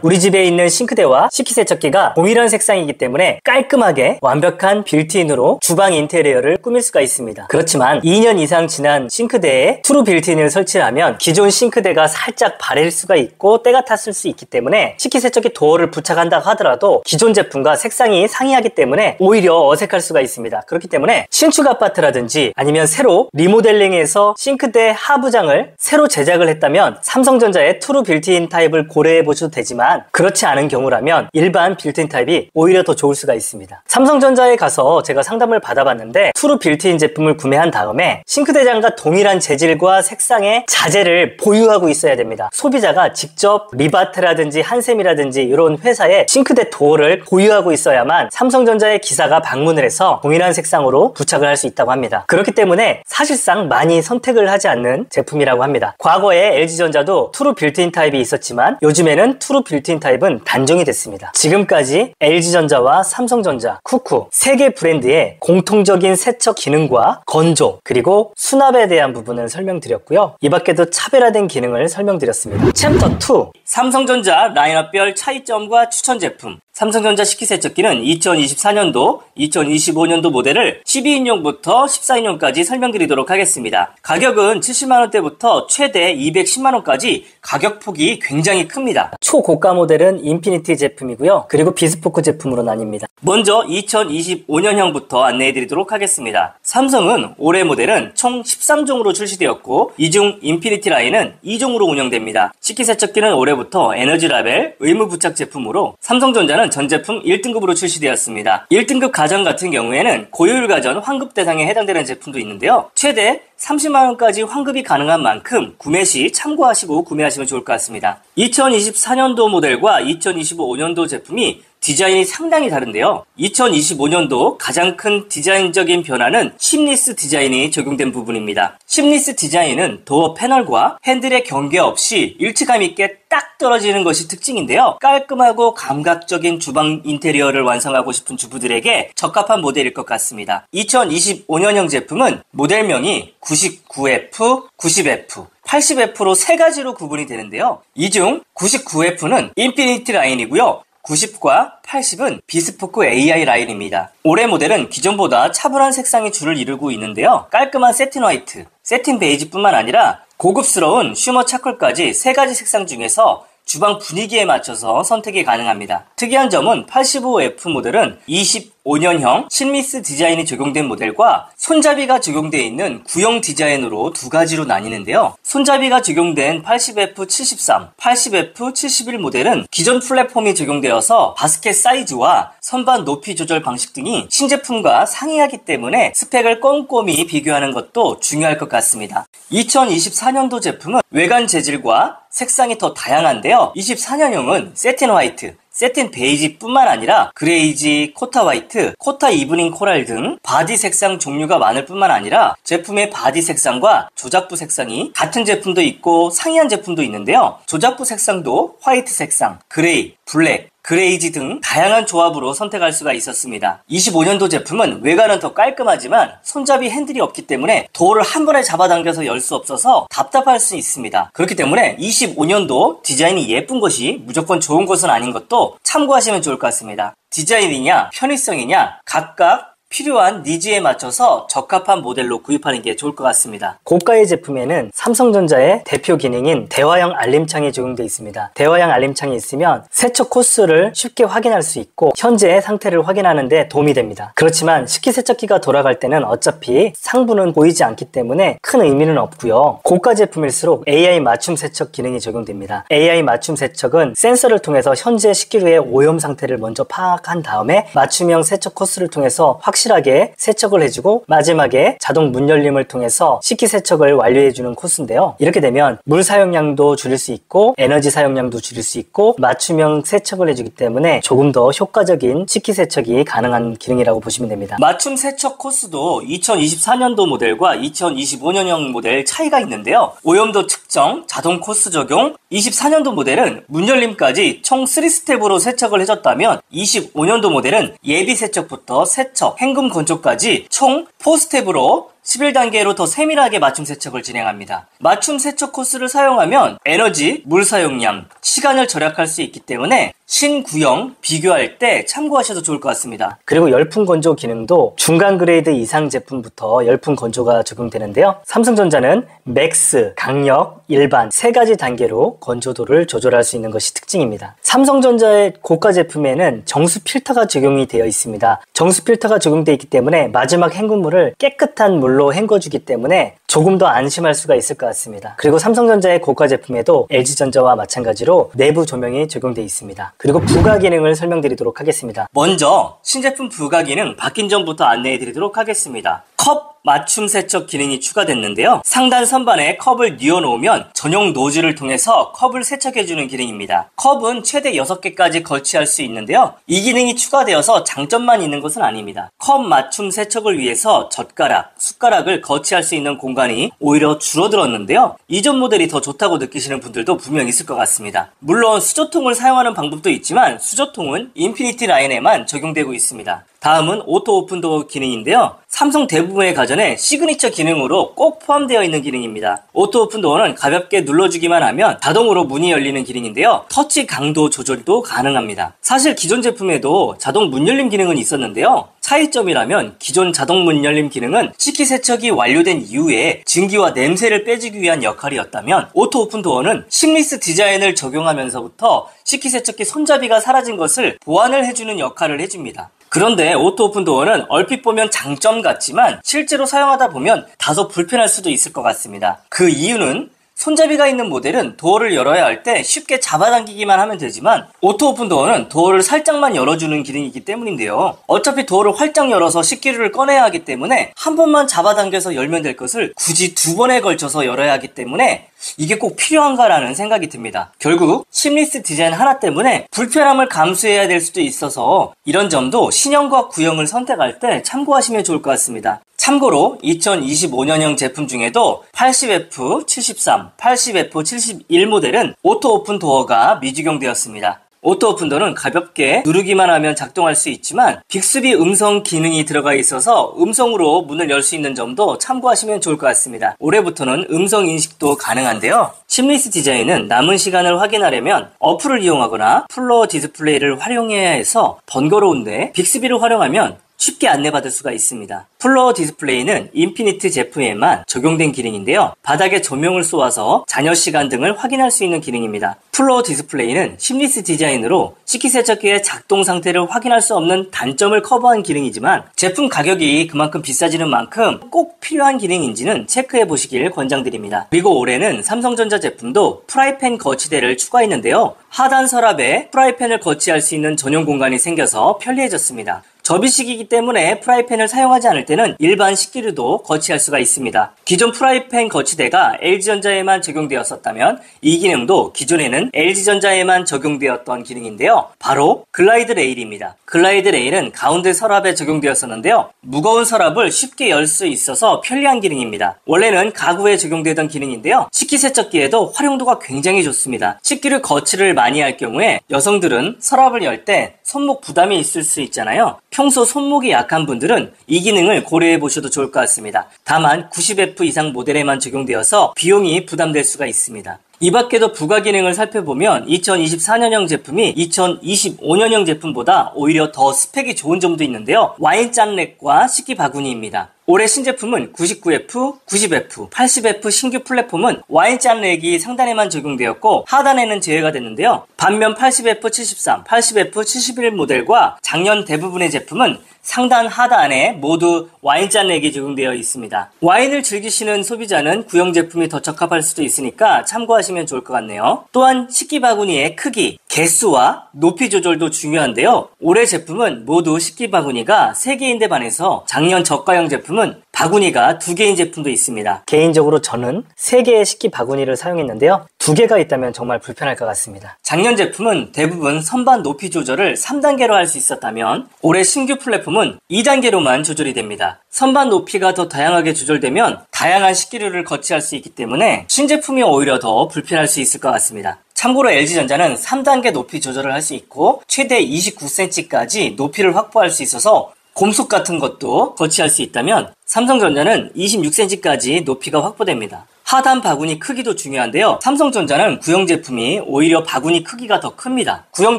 우리 집에 있는 싱크대와 식기세척기가 동일한 색상이기 때문에 깔끔하게 완벽한 빌트인으로 주방 인테리어를 꾸밀 수가 있습니다. 그렇지만 2년 이상 지난 싱크대에 투루 빌트인을 설치하면 기존 싱크대가 살짝 바랠 수가 있고 때가 탔을 수 있기 때문에 식기세척기 도어를 부착한다고 하더라도 기존 제품과 색상이 상이하기 때문에 오히려 어색할 수가 있습니다. 그렇기 때문에 신축 아파트라든지 아니면 새로 리모델링해서 싱크대 하부장을 새로 제작을 했다면 삼성전자의 투루 빌트인 타입을 고려해 보셔도 되지만 그렇지 않은 경우라면 일반 빌트인 타입이 오히려 더 좋을 수가 있습니다. 삼성전자에 가서 제가 상담을 받아봤는데 투루 빌트인 제품을 구매한 다음에 싱크대장과 동일한 재질과 색상의 자재를 보유하고 있어야 됩니다. 소비자가 직접 리바트라든지 한샘이라든지 이런 회사의 싱크대 도어를 보유하고 있어야만 삼성전자의 기사가 방문을 해서 동일한 색상으로 부착을 할 수 있다고 합니다. 그렇기 때문에 사실상 많이 선택을 하지 않는 제품이라고 합니다. 과거에 LG전자도 투루 빌트인 타입이 있었지만 요즘에는 투루 빌트인 타입은 단종이 됐습니다. 지금까지 LG전자와 삼성전자, 쿠쿠 3개 브랜드의 공통적인 세척 기능과 건조 그리고 수납에 대한 부분을 설명드렸고요. 이 밖에도 차별화된 기능을 설명드렸습니다. 챕터 2 삼성전자 라인업별 차이점과 추천 제품. 삼성전자 식기세척기는 2024년도, 2025년도 모델을 12인용부터 14인용까지 설명드리도록 하겠습니다. 가격은 70만원대부터 최대 210만원까지 가격폭이 굉장히 큽니다. 초고가 모델은 인피니티 제품이고요. 그리고 비스포크 제품으로 나뉩니다. 먼저 2025년형부터 안내해드리도록 하겠습니다. 삼성은 올해 모델은 총 13종으로 출시되었고 이 중 인피니티 라인은 2종으로 운영됩니다. 식기세척기는 올해부터 에너지 라벨 의무 부착 제품으로 삼성전자는 전 제품 1등급으로 출시되었습니다. 1등급 가전 같은 경우에는 고효율 가전 환급 대상에 해당되는 제품도 있는데요. 최대 30만원까지 환급이 가능한 만큼 구매 시 참고하시고 구매하시면 좋을 것 같습니다. 2024년도 모델과 2025년도 제품이 디자인이 상당히 다른데요. 2025년도 가장 큰 디자인적인 변화는 심리스 디자인이 적용된 부분입니다. 심리스 디자인은 도어 패널과 핸들의 경계 없이 일체감 있게 딱 떨어지는 것이 특징인데요. 깔끔하고 감각적인 주방 인테리어를 완성하고 싶은 주부들에게 적합한 모델일 것 같습니다. 2025년형 제품은 모델명이 99F, 90F, 80F로 3가지로 구분이 되는데요. 이 중 99F는 인피니티 라인이고요. 90과 80은 비스포크 AI 라인입니다. 올해 모델은 기존보다 차분한 색상이 주를 이루고 있는데요. 깔끔한 세틴 화이트, 세틴 베이지뿐만 아니라 고급스러운 슈머 차콜까지 3가지 색상 중에서 주방 분위기에 맞춰서 선택이 가능합니다. 특이한 점은 85F 모델은 25년형 신미스 디자인이 적용된 모델과 손잡이가 적용되어 있는 구형 디자인으로 2가지로 나뉘는데요. 손잡이가 적용된 80F73, 80F71 모델은 기존 플랫폼이 적용되어서 바스켓 사이즈와 선반 높이 조절 방식 등이 신제품과 상이하기 때문에 스펙을 꼼꼼히 비교하는 것도 중요할 것 같습니다. 2024년도 제품은 외관 재질과 색상이 더 다양한데요. 24년형은 세틴 화이트, 세틴 베이지뿐만 아니라 그레이지, 코타 화이트, 코타 이브닝 코랄 등 바디 색상 종류가 많을 뿐만 아니라 제품의 바디 색상과 조작부 색상이 같은 제품도 있고 상이한 제품도 있는데요. 조작부 색상도 화이트 색상, 그레이, 블랙, 그레이지 등 다양한 조합으로 선택할 수가 있었습니다. 25년도 제품은 외관은 더 깔끔하지만 손잡이 핸들이 없기 때문에 도어를 한 번에 잡아당겨서 열 수 없어서 답답할 수 있습니다. 그렇기 때문에 25년도 디자인이 예쁜 것이 무조건 좋은 것은 아닌 것도 참고하시면 좋을 것 같습니다. 디자인이냐 편의성이냐 각각 필요한 니즈에 맞춰서 적합한 모델로 구입하는 게 좋을 것 같습니다. 고가의 제품에는 삼성전자의 대표 기능인 대화형 알림창이 적용되어 있습니다. 대화형 알림창이 있으면 세척 코스를 쉽게 확인할 수 있고 현재의 상태를 확인하는 데 도움이 됩니다. 그렇지만 식기세척기가 돌아갈 때는 어차피 상부는 보이지 않기 때문에 큰 의미는 없고요. 고가 제품일수록 AI 맞춤 세척 기능이 적용됩니다. AI 맞춤 세척은 센서를 통해서 현재 식기류의 오염 상태를 먼저 파악한 다음에 맞춤형 세척 코스를 통해서 확실하게 세척을 해주고 마지막에 자동 문 열림을 통해서 식기세척을 완료해주는 코스인데요. 이렇게 되면 물 사용량도 줄일 수 있고 에너지 사용량도 줄일 수 있고 맞춤형 세척을 해주기 때문에 조금 더 효과적인 식기세척이 가능한 기능이라고 보시면 됩니다. 맞춤 세척 코스도 2024년도 모델과 2025년형 모델 차이가 있는데요. 오염도 측정, 자동 코스 적용, 24년도 모델은 문 열림까지 총 3스텝으로 세척을 해줬다면 25년도 모델은 예비 세척부터 세척, 헹굼 건조까지 총 4스텝으로 11단계로 더 세밀하게 맞춤 세척을 진행합니다. 맞춤 세척 코스를 사용하면 에너지, 물 사용량, 시간을 절약할 수 있기 때문에 신구형 비교할 때 참고하셔도 좋을 것 같습니다. 그리고 열풍 건조 기능도 중간 그레이드 이상 제품부터 열풍 건조가 적용되는데요. 삼성전자는 맥스, 강력, 일반 세 가지 단계로 건조도를 조절할 수 있는 것이 특징입니다. 삼성전자의 고가 제품에는 정수 필터가 적용이 되어 있습니다. 정수 필터가 적용되어 있기 때문에 마지막 헹굼물을 깨끗한 물로 헹궈주기 때문에 조금 더 안심할 수가 있을 것 같습니다. 그리고 삼성전자의 고가 제품에도 LG전자와 마찬가지로 내부 조명이 적용되어 있습니다. 그리고 부가 기능을 설명드리도록 하겠습니다. 먼저 신제품 부가 기능 바뀐 점부터 안내해 드리도록 하겠습니다. 컵 맞춤 세척 기능이 추가됐는데요. 상단 선반에 컵을 뉘어 놓으면 전용 노즐을 통해서 컵을 세척해주는 기능입니다. 컵은 최대 6개까지 거치할 수 있는데요. 이 기능이 추가되어서 장점만 있는 것은 아닙니다. 컵 맞춤 세척을 위해서 젓가락, 숟가락을 거치할 수 있는 공간이 오히려 줄어들었는데요. 이전 모델이 더 좋다고 느끼시는 분들도 분명 있을 것 같습니다. 물론 수저통을 사용하는 방법도 있지만 수저통은 인피니티 라인에만 적용되고 있습니다. 다음은 오토 오픈 도어 기능인데요. 삼성 대부분의 가전에 시그니처 기능으로 꼭 포함되어 있는 기능입니다. 오토 오픈 도어는 가볍게 눌러주기만 하면 자동으로 문이 열리는 기능인데요. 터치 강도 조절도 가능합니다. 사실 기존 제품에도 자동 문 열림 기능은 있었는데요. 차이점이라면 기존 자동 문 열림 기능은 식기세척이 완료된 이후에 증기와 냄새를 빼주기 위한 역할이었다면 오토 오픈 도어는 심리스 디자인을 적용하면서부터 식기세척기 손잡이가 사라진 것을 보완을 해주는 역할을 해줍니다. 그런데 오토 오픈 도어는 얼핏 보면 장점 같지만 실제로 사용하다 보면 다소 불편할 수도 있을 것 같습니다. 그 이유는 손잡이가 있는 모델은 도어를 열어야 할 때 쉽게 잡아당기기만 하면 되지만 오토 오픈 도어는 도어를 살짝만 열어주는 기능이기 때문인데요. 어차피 도어를 활짝 열어서 식기류를 꺼내야 하기 때문에 한 번만 잡아당겨서 열면 될 것을 굳이 2번에 걸쳐서 열어야 하기 때문에 이게 꼭 필요한가라는 생각이 듭니다. 결국 심리스 디자인 하나 때문에 불편함을 감수해야 될 수도 있어서 이런 점도 신형과 구형을 선택할 때 참고하시면 좋을 것 같습니다. 참고로 2025년형 제품 중에도 80F73, 80F71 모델은 오토 오픈 도어가 미적용되었습니다. 오토 오픈 도어는 가볍게 누르기만 하면 작동할 수 있지만 빅스비 음성 기능이 들어가 있어서 음성으로 문을 열 수 있는 점도 참고하시면 좋을 것 같습니다. 올해부터는 음성 인식도 가능한데요. 심리스 디자인은 남은 시간을 확인하려면 어플을 이용하거나 플로어 디스플레이를 활용해야 해서 번거로운데 빅스비를 활용하면 쉽게 안내받을 수가 있습니다. 플로어 디스플레이는 인피니트 제품에만 적용된 기능인데요. 바닥에 조명을 쏘아서 잔여 시간 등을 확인할 수 있는 기능입니다. 플로어 디스플레이는 심리스 디자인으로 식기세척기의 작동 상태를 확인할 수 없는 단점을 커버한 기능이지만 제품 가격이 그만큼 비싸지는 만큼 꼭 필요한 기능인지는 체크해 보시길 권장드립니다. 그리고 올해는 삼성전자 제품도 프라이팬 거치대를 추가했는데요. 하단 서랍에 프라이팬을 거치할 수 있는 전용 공간이 생겨서 편리해졌습니다. 접이식이기 때문에 프라이팬을 사용하지 않을 때는 일반 식기류도 거치할 수가 있습니다. 기존 프라이팬 거치대가 LG전자에만 적용되었었다면 이 기능도 기존에는 LG전자에만 적용되었던 기능인데요. 바로 글라이드 레일입니다. 글라이드 레일은 가운데 서랍에 적용되었었는데요. 무거운 서랍을 쉽게 열 수 있어서 편리한 기능입니다. 원래는 가구에 적용되던 기능인데요. 식기세척기에도 활용도가 굉장히 좋습니다. 식기류 거치를 많이 할 경우에 여성들은 서랍을 열 때 손목 부담이 있을 수 있잖아요. 평소 손목이 약한 분들은 이 기능을 고려해 보셔도 좋을 것 같습니다. 다만 90F 이상 모델에만 적용되어서 비용이 부담될 수가 있습니다. 이 밖에도 부가 기능을 살펴보면 2024년형 제품이 2025년형 제품보다 오히려 더 스펙이 좋은 점도 있는데요. 와인 짠렉과 식기 바구니입니다. 올해 신제품은 99F, 90F, 80F 신규 플랫폼은 와인 짠렉이 상단에만 적용되었고 하단에는 제외가 됐는데요. 반면 80F 73, 80F 71 모델과 작년 대부분의 제품은 상단 하단에 모두 와인 짠렉이 적용되어 있습니다. 와인을 즐기시는 소비자는 구형 제품이 더 적합할 수도 있으니까 참고하시면 좋을 것 같네요. 또한 식기 바구니의 크기, 개수와 높이 조절도 중요한데요. 올해 제품은 모두 식기 바구니가 3개인데 반해서 작년 저가형 제품은 바구니가 2개인 제품도 있습니다. 개인적으로 저는 3개의 식기 바구니를 사용했는데요. 2개가 있다면 정말 불편할 것 같습니다. 작년 제품은 대부분 선반 높이 조절을 3단계로 할 수 있었다면 올해 신규 플랫폼은 2단계로만 조절이 됩니다. 선반 높이가 더 다양하게 조절되면 다양한 식기류를 거치할 수 있기 때문에 신제품이 오히려 더 불편할 수 있을 것 같습니다. 참고로 LG전자는 3단계 높이 조절을 할 수 있고 최대 29cm까지 높이를 확보할 수 있어서 곰속 같은 것도 거치할 수 있다면 삼성전자는 26cm까지 높이가 확보됩니다. 하단 바구니 크기도 중요한데요. 삼성전자는 구형 제품이 오히려 바구니 크기가 더 큽니다. 구형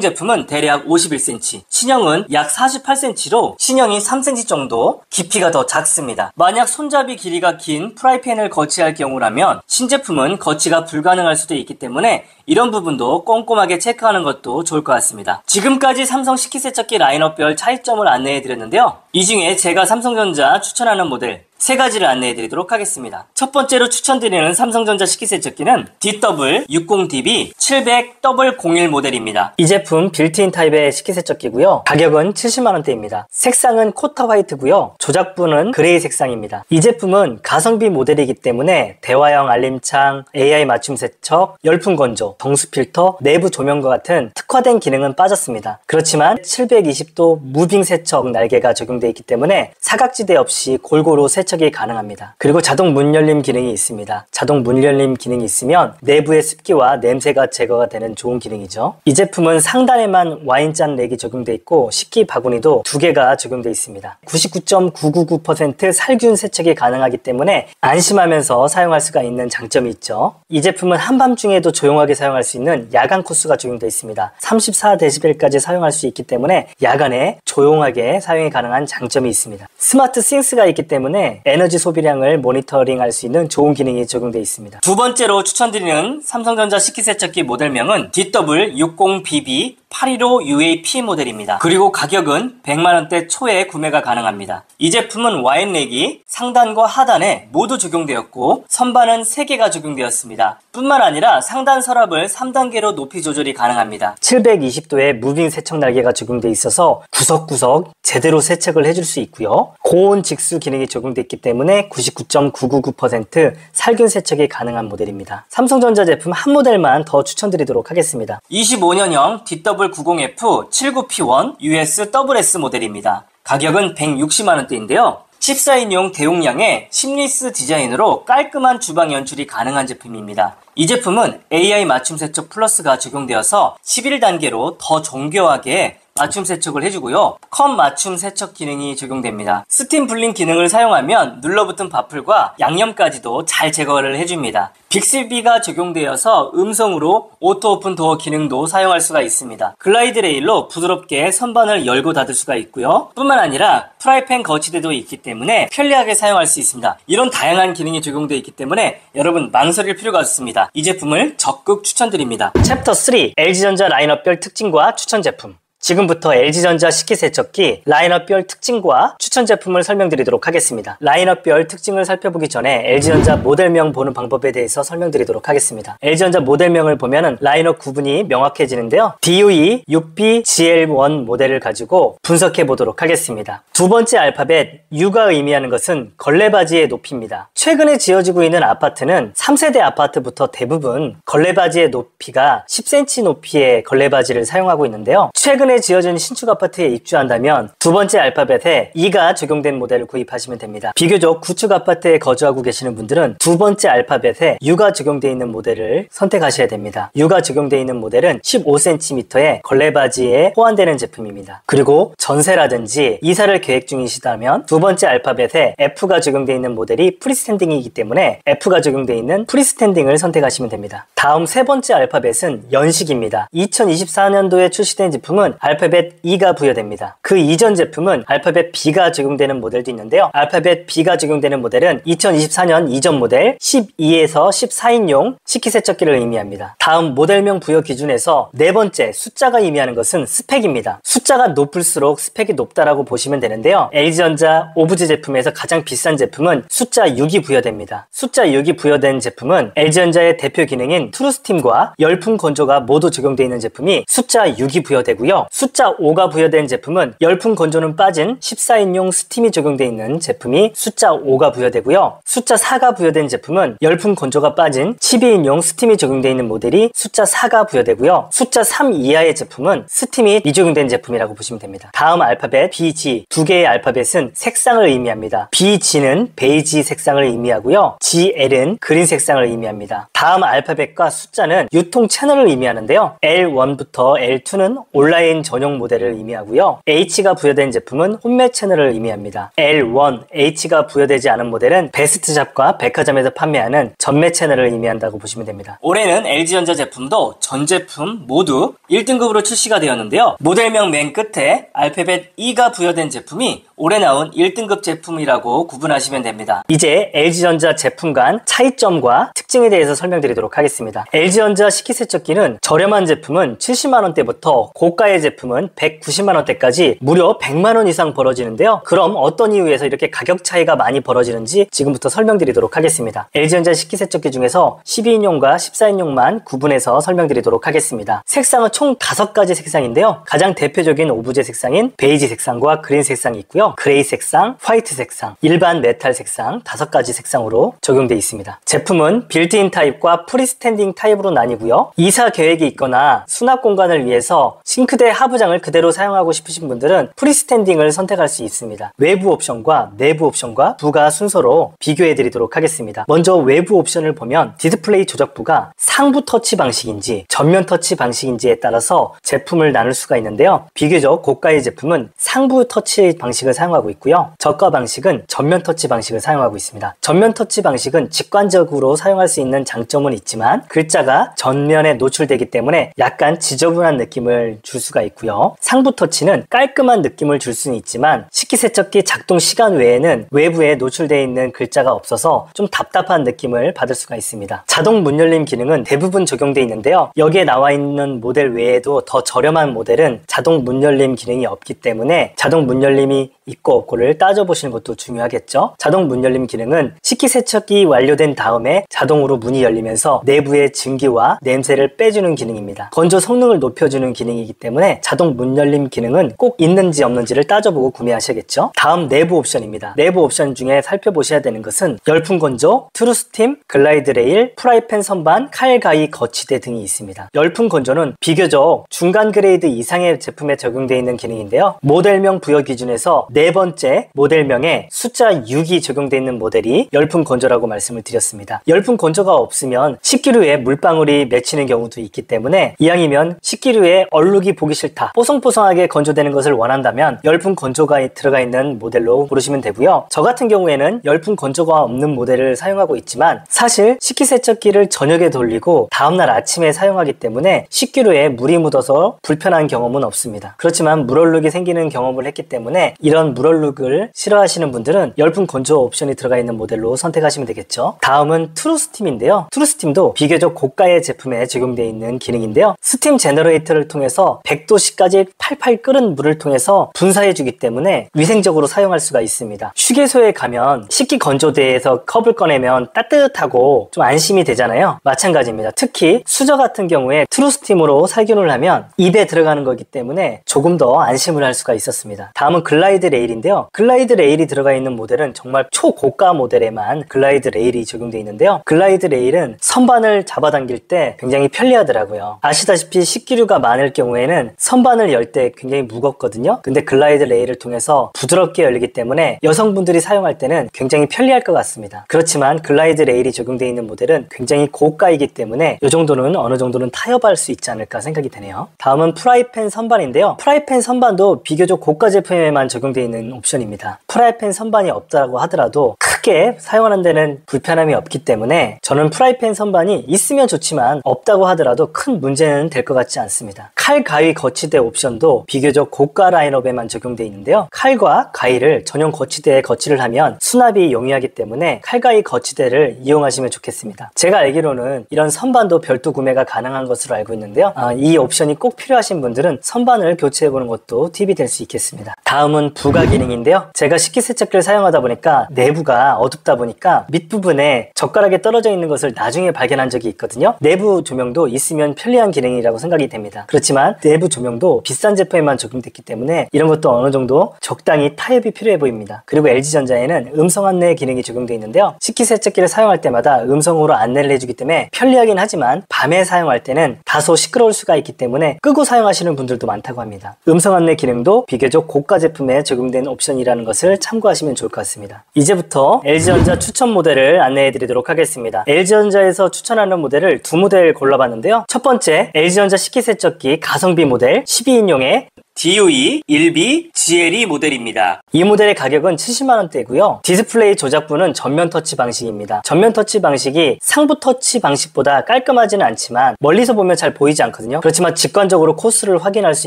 제품은 대략 51cm, 신형은 약 48cm로 신형이 3cm 정도 깊이가 더 작습니다. 만약 손잡이 길이가 긴 프라이팬을 거치할 경우라면 신제품은 거치가 불가능할 수도 있기 때문에 이런 부분도 꼼꼼하게 체크하는 것도 좋을 것 같습니다. 지금까지 삼성 식기세척기 라인업별 차이점을 안내해드렸는데요. 이 중에 제가 삼성전자 추천하는 모델 3가지를 안내해드리도록 하겠습니다. 첫 번째로 추천드리는 삼성전자 식기세척기는 DW60DB 700W01 모델입니다. 이 제품 빌트인 타입의 식기세척기고요. 가격은 70만원대입니다. 색상은 코타 화이트고요. 조작부는 그레이 색상입니다. 이 제품은 가성비 모델이기 때문에 대화형 알림창, AI 맞춤 세척, 열풍 건조, 정수 필터, 내부 조명과 같은 특화된 기능은 빠졌습니다. 그렇지만 720도 무빙 세척 날개가 적용되어 있기 때문에 사각지대 없이 골고루 세척이 가능합니다. 그리고 자동 문 열림 기능이 있습니다. 자동 문 열림 기능이 있으면 내부의 습기와 냄새가 제거가 되는 좋은 기능이죠. 이 제품은 상단에만 와인잔 렉이 적용되어 있고 식기 바구니도 2개가 적용되어 있습니다. 99.999% 살균 세척이 가능하기 때문에 안심하면서 사용할 수가 있는 장점이 있죠. 이 제품은 한밤중에도 조용하게 사용할 수 있는 야간 코스가 적용되어 있습니다. 34dB까지 사용할 수 있기 때문에 야간에 조용하게 사용이 가능한 장점이 있습니다. 스마트 싱스가 있기 때문에 에너지 소비량을 모니터링할 수 있는 좋은 기능이 적용되어 있습니다. 두 번째로 추천드리는 삼성전자 식기세척기 모델명은 DW60BB 815UAP 모델입니다. 그리고 가격은 100만원대 초에 구매가 가능합니다. 이 제품은 와인렉이 상단과 하단에 모두 적용되었고 선반은 3개가 적용되었습니다. 뿐만 아니라 상단 서랍을 3단계로 높이 조절이 가능합니다. 720도의 무빙 세척 날개가 적용되어 있어서 구석구석 제대로 세척을 해줄 수 있고요. 고온 직수 기능이 적용되어 있기 때문에 99.999% 살균 세척이 가능한 모델입니다. 삼성전자 제품 한 모델만 더 추천드리도록 하겠습니다. 25년형 DW90F 79P1 US 모델입니다. 가격은 160만원대인데요. 14인용 대용량의 심리스 디자인으로 깔끔한 주방 연출이 가능한 제품입니다. 이 제품은 AI 맞춤 세척 플러스가 적용되어서 11단계로 더 정교하게 맞춤 세척을 해주고요. 컵 맞춤 세척 기능이 적용됩니다. 스팀 불린 기능을 사용하면 눌러붙은 바풀과 양념까지도 잘 제거를 해줍니다. 빅스비가 적용되어서 음성으로 오토 오픈 도어 기능도 사용할 수가 있습니다. 글라이드 레일로 부드럽게 선반을 열고 닫을 수가 있고요. 뿐만 아니라 프라이팬 거치대도 있기 때문에 편리하게 사용할 수 있습니다. 이런 다양한 기능이 적용되어 있기 때문에 여러분 망설일 필요가 없습니다. 이 제품을 적극 추천드립니다. 챕터 3 LG전자 라인업별 특징과 추천 제품. 지금부터 LG전자 식기세척기 라인업별 특징과 추천 제품을 설명드리도록 하겠습니다. 라인업별 특징을 살펴보기 전에 LG전자 모델명 보는 방법에 대해서 설명드리도록 하겠습니다. LG전자 모델명을 보면은 라인업 구분이 명확해지는데요. DOE 6BGL1 모델을 가지고 분석해 보도록 하겠습니다. 두 번째 알파벳 U가 의미하는 것은 걸레바지의 높이입니다. 최근에 지어지고 있는 아파트는 3세대 아파트부터 대부분 걸레바지의 높이가 10cm 높이의 걸레바지를 사용하고 있는데요. 최근에 최근에 지어진 신축 아파트에 입주한다면 두 번째 알파벳에 E가 적용된 모델을 구입하시면 됩니다. 비교적 구축 아파트에 거주하고 계시는 분들은 두 번째 알파벳에 U가 적용되어 있는 모델을 선택하셔야 됩니다. U가 적용되어 있는 모델은 15cm의 걸레바지에 호환되는 제품입니다. 그리고 전세라든지 이사를 계획 중이시다면 두 번째 알파벳에 F가 적용되어 있는 모델이 프리스탠딩이기 때문에 F가 적용되어 있는 프리스탠딩을 선택하시면 됩니다. 다음 세 번째 알파벳은 연식입니다. 2024년도에 출시된 제품은 알파벳 E가 부여됩니다. 그 이전 제품은 알파벳 B가 적용되는 모델도 있는데요. 알파벳 B가 적용되는 모델은 2024년 이전 모델 12에서 14인용 식기세척기를 의미합니다. 다음 모델명 부여 기준에서 네 번째 숫자가 의미하는 것은 스펙입니다. 숫자가 높을수록 스펙이 높다라고 보시면 되는데요. LG전자 오브제 제품에서 가장 비싼 제품은 숫자 6이 부여됩니다. 숫자 6이 부여된 제품은 LG전자의 대표 기능인 트루스팀과 열풍 건조가 모두 적용되어 있는 제품이 숫자 6이 부여되고요. 숫자 5가 부여된 제품은 열풍 건조는 빠진 14인용 스팀이 적용되어 있는 제품이 숫자 5가 부여되고요. 숫자 4가 부여된 제품은 열풍 건조가 빠진 12인용 스팀이 적용되어 있는 모델이 숫자 4가 부여되고요. 숫자 3 이하의 제품은 스팀이 미적용된 제품이라고 보시면 됩니다. 다음 알파벳 BG 두 개의 알파벳은 색상을 의미합니다. BG는 베이지 색상을 의미하고요. GL은 그린 색상을 의미합니다. 다음 알파벳과 숫자는 유통 채널을 의미하는데요. L1부터 L2는 온라인 전용 모델을 의미하고요. H가 부여된 제품은 홈매 채널을 의미합니다. L1, H가 부여되지 않은 모델은 베스트샵과 백화점에서 판매하는 전매 채널을 의미한다고 보시면 됩니다. 올해는 LG전자 제품도 전 제품 모두 1등급으로 출시가 되었는데요. 모델명 맨 끝에 알파벳 E가 부여된 제품이 올해 나온 1등급 제품이라고 구분하시면 됩니다. 이제 LG전자 제품 간 차이점과 특징에 대해서 설명드리도록 하겠습니다. LG전자 식기세척기는 저렴한 제품은 70만원대부터 고가의 제품은 190만원대까지 무려 100만원 이상 벌어지는데요. 그럼 어떤 이유에서 이렇게 가격 차이가 많이 벌어지는지 지금부터 설명드리도록 하겠습니다. LG전자 식기세척기 중에서 12인용과 14인용만 구분해서 설명드리도록 하겠습니다. 색상은 총 5가지 색상인데요. 가장 대표적인 오브제 색상인 베이지 색상과 그린 색상이 있고요. 그레이 색상, 화이트 색상, 일반 메탈 색상 5가지 색상으로 적용되어 있습니다. 제품은 빌트인 타입과 프리스탠딩 타입으로 나뉘고요. 이사 계획이 있거나 수납 공간을 위해서 싱크대 하부장을 그대로 사용하고 싶으신 분들은 프리스탠딩을 선택할 수 있습니다. 외부 옵션과 내부 옵션과 부가 순서로 비교해 드리도록 하겠습니다. 먼저 외부 옵션을 보면 디스플레이 조작부가 상부 터치 방식인지 전면 터치 방식인지에 따라서 제품을 나눌 수가 있는데요. 비교적 고가의 제품은 상부 터치 방식을 사용하고 있고요. 저가 방식은 전면 터치 방식을 사용하고 있습니다. 전면 터치 방식은 직관적으로 사용할 수 있는 장점은 있지만 글자가 전면에 노출되기 때문에 약간 지저분한 느낌을 줄 수가 있고요. 상부 터치는 깔끔한 느낌을 줄 수는 있지만 식기세척기 작동 시간 외에는 외부에 노출되어 있는 글자가 없어서 좀 답답한 느낌을 받을 수가 있습니다. 자동 문 열림 기능은 대부분 적용되어 있는데요. 여기에 나와 있는 모델 외에도 더 저렴한 모델은 자동 문 열림 기능이 없기 때문에 자동 문 열림이 있고 없고를 따져보시는 것도 중요하겠죠. 자동 문 열림 기능은 식기세척기 완료된 다음에 자동으로 문이 열리면서 내부의 증기와 냄새를 빼주는 기능입니다. 건조 성능을 높여주는 기능이기 때문에 자동 문 열림 기능은 꼭 있는지 없는지를 따져보고 구매하셔야겠죠. 다음 내부 옵션입니다. 내부 옵션 중에 살펴보셔야 되는 것은 열풍 건조, 트루스팀, 글라이드 레일, 프라이팬 선반, 칼 가위 거치대 등이 있습니다. 열풍 건조는 비교적 중간 그레이드 이상의 제품에 적용되어 있는 기능인데요. 모델명 부여 기준에서 네 번째 모델명에 숫자 6이 적용되어 있는 모델이 열풍 건조라고 말씀을 드렸습니다. 열풍 건조가 없으면 식기류에 물방울이 맺히는 경우도 있기 때문에 이왕이면 식기류에 얼룩이 보기 싫다, 뽀송뽀송하게 건조되는 것을 원한다면 열풍 건조가 들어가 있는 모델로 고르시면 되고요. 저 같은 경우에는 열풍 건조가 없는 모델을 사용하고 있지만 사실 식기세척기를 저녁에 돌리고 다음날 아침에 사용하기 때문에 식기류에 물이 묻어서 불편한 경험은 없습니다. 그렇지만 물얼룩이 생기는 경험을 했기 때문에 이런 물얼룩을 싫어하시는 분들은 열풍 건조 옵션이 들어가 있는 모델로 선택하시면 되겠죠. 다음은 트루스팀인데요. 트루스팀도 비교적 고가의 제품에 적용되어 있는 기능인데요. 스팀 제너레이터를 통해서 100도씨까지 팔팔 끓은 물을 통해서 분사해 주기 때문에 위생적으로 사용할 수가 있습니다. 휴게소에 가면 식기 건조대에서 컵을 꺼내면 따뜻하고 좀 안심이 되잖아요. 마찬가지입니다. 특히 수저 같은 경우에 트루스팀으로 살균을 하면 입에 들어가는 거기 때문에 조금 더 안심을 할 수가 있었습니다. 다음은 글라이드 레일인데요. 글라이드 레일이 들어가 있는 모델은 정말 초고가 모델에만 글라이드 레일이 적용되어 있는데요. 글라이드 레일은 선반을 잡아당길 때 굉장히 편리하더라고요. 아시다시피 식기류가 많을 경우에는 선반을 열 때 굉장히 무겁거든요. 근데 글라이드 레일을 통해서 부드럽게 열리기 때문에 여성분들이 사용할 때는 굉장히 편리할 것 같습니다. 그렇지만 글라이드 레일이 적용되어 있는 모델은 굉장히 고가이기 때문에 이 정도는 어느 정도는 타협할 수 있지 않을까 생각이 되네요. 다음은 프라이팬 선반인데요. 프라이팬 선반도 비교적 고가 제품에만 적용되어 있는 옵션입니다. 프라이팬 선반이 없다고 하더라도 크게 사용하는 데는 불편함이 없기 때문에 저는 프라이팬 선반이 있으면 좋지만 없다고 하더라도 큰 문제는 될 것 같지 않습니다. 칼, 가위, 거치대 옵션도 비교적 고가 라인업에만 적용되어 있는데요. 칼과 가위를 전용 거치대에 거치를 하면 수납이 용이하기 때문에 칼, 가위, 거치대를 이용하시면 좋겠습니다. 제가 알기로는 이런 선반도 별도 구매가 가능한 것으로 알고 있는데요. 이 옵션이 꼭 필요하신 분들은 선반을 교체해보는 것도 팁이 될 수 있겠습니다. 다음은 부가 기능인데요. 제가 식기세척기를 사용하다 보니까 내부가 어둡다 보니까 밑부분에 젓가락에 떨어져 있는 것을 나중에 발견한 적이 있거든요. 내부 조명도 있으면 편리한 기능이라고 생각이 됩니다. 그렇지만 내부 조명도 비싼 제품에만 적용됐기 때문에 이런 것도 어느 정도 적당히 타협이 필요해 보입니다. 그리고 LG전자에는 음성 안내 기능이 적용되어 있는데요. 식기세척기를 사용할 때마다 음성으로 안내를 해주기 때문에 편리하긴 하지만 밤에 사용할 때는 다소 시끄러울 수가 있기 때문에 끄고 사용하시는 분들도 많다고 합니다. 음성 안내 기능도 비교적 고가 제품에 적용된 옵션이라는 것을 참고하시면 좋을 것 같습니다. 이제부터 LG전자 추천 모델을 안내해 드리도록 하겠습니다. LG전자에서 추천하는 모델을 두 모델 골라봤는데요. 첫 번째 LG전자 식기세척기 가성비 모델 12인용의 DOE 1B GLE 모델입니다. 이 모델의 가격은 70만원대고요. 디스플레이 조작부는 전면 터치 방식입니다. 전면 터치 방식이 상부 터치 방식보다 깔끔하지는 않지만 멀리서 보면 잘 보이지 않거든요. 그렇지만 직관적으로 코스를 확인할 수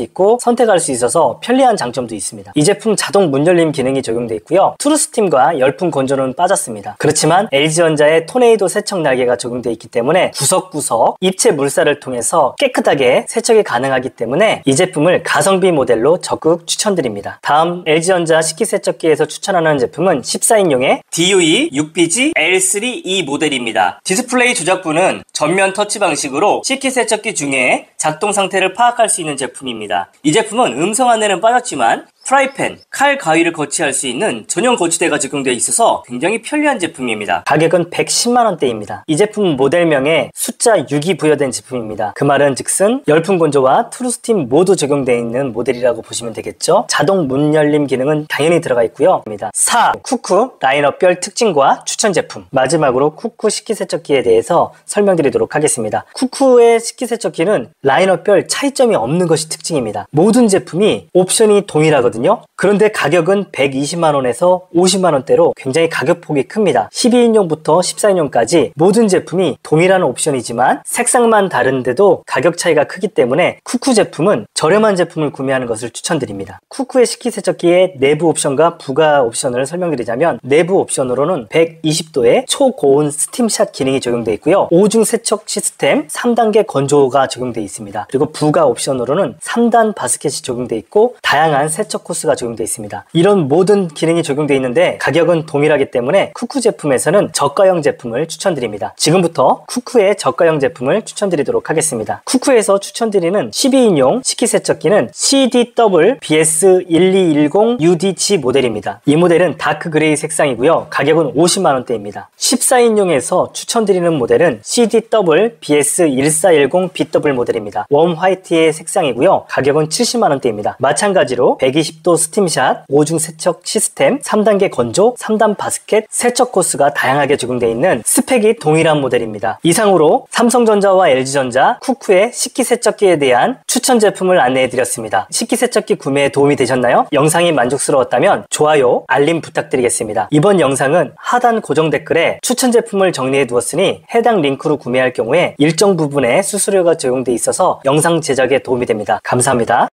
있고 선택할 수 있어서 편리한 장점도 있습니다. 이 제품 자동 문 열림 기능이 적용되어 있고요. 트루스팀과 열풍 건조는 빠졌습니다. 그렇지만 LG전자의 토네이도 세척 날개가 적용되어 있기 때문에 구석구석 입체 물살을 통해서 깨끗하게 세척이 가능하기 때문에 이 제품을 가성비 모델로 적극 추천드립니다. 다음 LG전자 식기세척기에서 추천하는 제품은 14인용의 DOE 6BG L3E 모델입니다. 디스플레이 조작부는 전면 터치 방식으로 식기세척기 중에 작동 상태를 파악할 수 있는 제품입니다. 이 제품은 음성 안내는 빠졌지만 프라이팬, 칼, 가위를 거치할 수 있는 전용 거치대가 적용되어 있어서 굉장히 편리한 제품입니다. 가격은 110만원대입니다. 이 제품 모델명에 숫자 6이 부여된 제품입니다. 그 말은 즉슨 열풍 건조와 트루스팀 모두 적용되어 있는 모델이라고 보시면 되겠죠. 자동 문 열림 기능은 당연히 들어가 있고요. 4. 쿠쿠 라인업별 특징과 추천 제품. 마지막으로 쿠쿠 식기세척기에 대해서 설명드리도록 하겠습니다. 쿠쿠의 식기세척기는 라인업별 차이점이 없는 것이 특징입니다. 모든 제품이 옵션이 동일하거든요. 그런데 가격은 120만원에서 50만원대로 굉장히 가격폭이 큽니다. 12인용부터 14인용까지 모든 제품이 동일한 옵션이지만 색상만 다른데도 가격 차이가 크기 때문에 쿠쿠 제품은 저렴한 제품을 구매하는 것을 추천드립니다. 쿠쿠의 식기세척기의 내부 옵션과 부가 옵션을 설명드리자면 내부 옵션으로는 120도의 초고온 스팀샷 기능이 적용되어 있고요. 5중 세척 시스템 3단계 건조가 적용되어 있습니다. 그리고 부가 옵션으로는 3단 바스켓이 적용되어 있고 다양한 세척 코스가 적용되어 있습니다. 이런 모든 기능이 적용되어 있는데 가격은 동일하기 때문에 쿠쿠 제품에서는 저가형 제품을 추천드립니다. 지금부터 쿠쿠의 저가형 제품을 추천드리도록 하겠습니다. 쿠쿠에서 추천드리는 12인용 식기세척기는 CDW-BS1210UDG 모델입니다. 이 모델은 다크 그레이 색상이고요. 가격은 50만원대입니다. 14인용에서 추천드리는 모델은 CDW-BS1410BW 모델입니다. 웜 화이트의 색상이고요. 가격은 70만원대입니다. 마찬가지로 120도 스팀샷, 5중 세척 시스템, 3단계 건조, 3단 바스켓, 세척 코스가 다양하게 적용되어 있는 스펙이 동일한 모델입니다. 이상으로 삼성전자와 LG전자, 쿠쿠의 식기세척기에 대한 추천 제품을 안내해드렸습니다. 식기세척기 구매에 도움이 되셨나요? 영상이 만족스러웠다면 좋아요, 알림 부탁드리겠습니다. 이번 영상은 하단 고정 댓글에 추천 제품을 정리해 두었으니 해당 링크로 구매할 경우에 일정 부분의 수수료가 적용돼 있어서 영상 제작에 도움이 됩니다. 감사합니다.